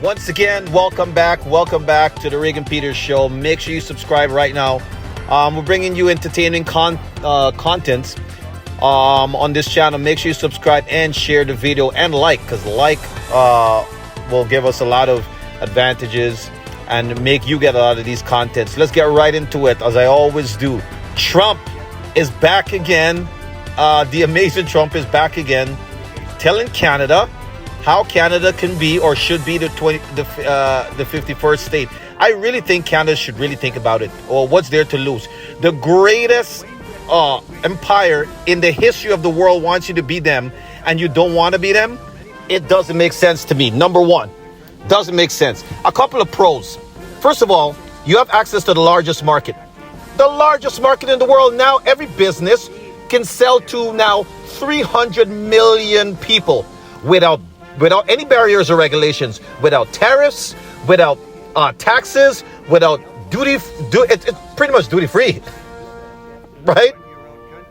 Once again, welcome back to the Reagan Peters Show. Make sure you subscribe right now. We're bringing you entertaining contents on this channel. Make sure you subscribe and share the video and because will give us a lot of advantages and make you get a lot of these contents. Let's get right into it, as I always do. Trump is back again. The amazing Trump is back again, telling Canada how Canada can be or should be the 51st state. I really think Canada should really think about it, or what's there to lose. The greatest empire in the history of the world wants you to be them, and you don't want to be them. It doesn't make sense to me. Number one, doesn't make sense. A couple of pros. First of all, you have access to the largest market. The largest market in the world. Now every business can sell to now 300 million people without any barriers or regulations, without tariffs, without taxes, without it's pretty much duty free, right?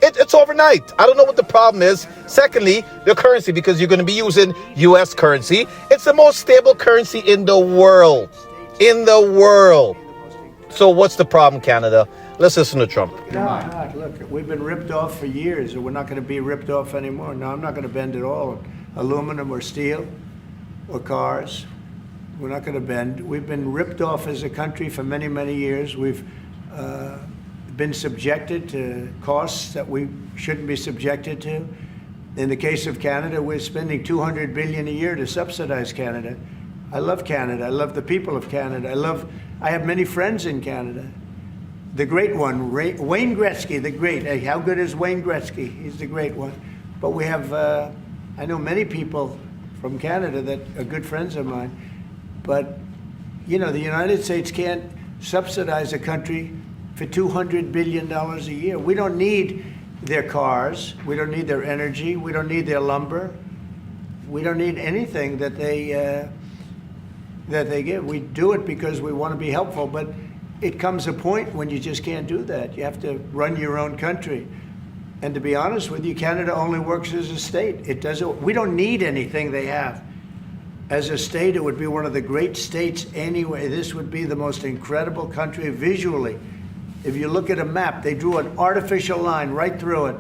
It's overnight. I don't know what the problem is. Secondly, the currency, because you're going to be using U.S. currency. It's the most stable currency in the world. So what's the problem, Canada? Let's listen to Trump. No, look, we've been ripped off for years, and we're not going to be ripped off anymore. No, I'm not going to bend at all. Aluminum or steel or cars. We're not going to bend. We've been ripped off as a country for many, many years. We've been subjected to costs that we shouldn't be subjected to. In the case of Canada, we're spending $200 billion a year to subsidize Canada. I love Canada. I love the people of Canada. I have many friends in Canada. The great one, Wayne Gretzky, the great. Hey, how good is Wayne Gretzky? He's the great one. But we have, I know many people from Canada that are good friends of mine. But, you know, the United States can't subsidize a country for $200 billion a year. We don't need their cars. We don't need their energy. We don't need their lumber. We don't need anything that they give. We do it because we want to be helpful, but it comes a point when you just can't do that. You have to run your own country. And to be honest with you, Canada only works as a state. We don't need anything they have. As a state, it would be one of the great states anyway. This would be the most incredible country visually. If you look at a map, they drew an artificial line right through it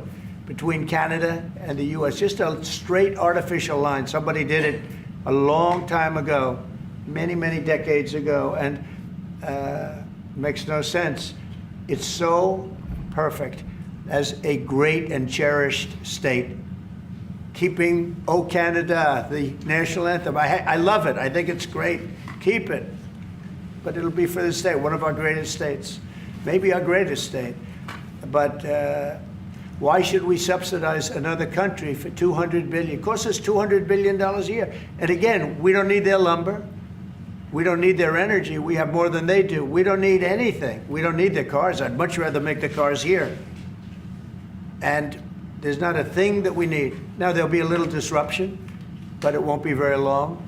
between Canada and the U.S., just a straight artificial line. Somebody did it a long time ago, many, many decades ago, and makes no sense. It's so perfect as a great and cherished state. Keeping "O Canada," the national anthem. I love it. I think it's great. Keep it. But it'll be for the state, one of our greatest states. Maybe our greatest state. But why should we subsidize another country for $200 billion? It costs us $200 billion a year. And again, we don't need their lumber. We don't need their energy. We have more than they do. We don't need anything. We don't need their cars. I'd much rather make the cars here. And there's not a thing that we need. Now, there'll be a little disruption, but it won't be very long.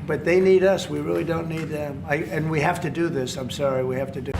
But they need us. We really don't need them. And we have to do this. I'm sorry, we have to do it.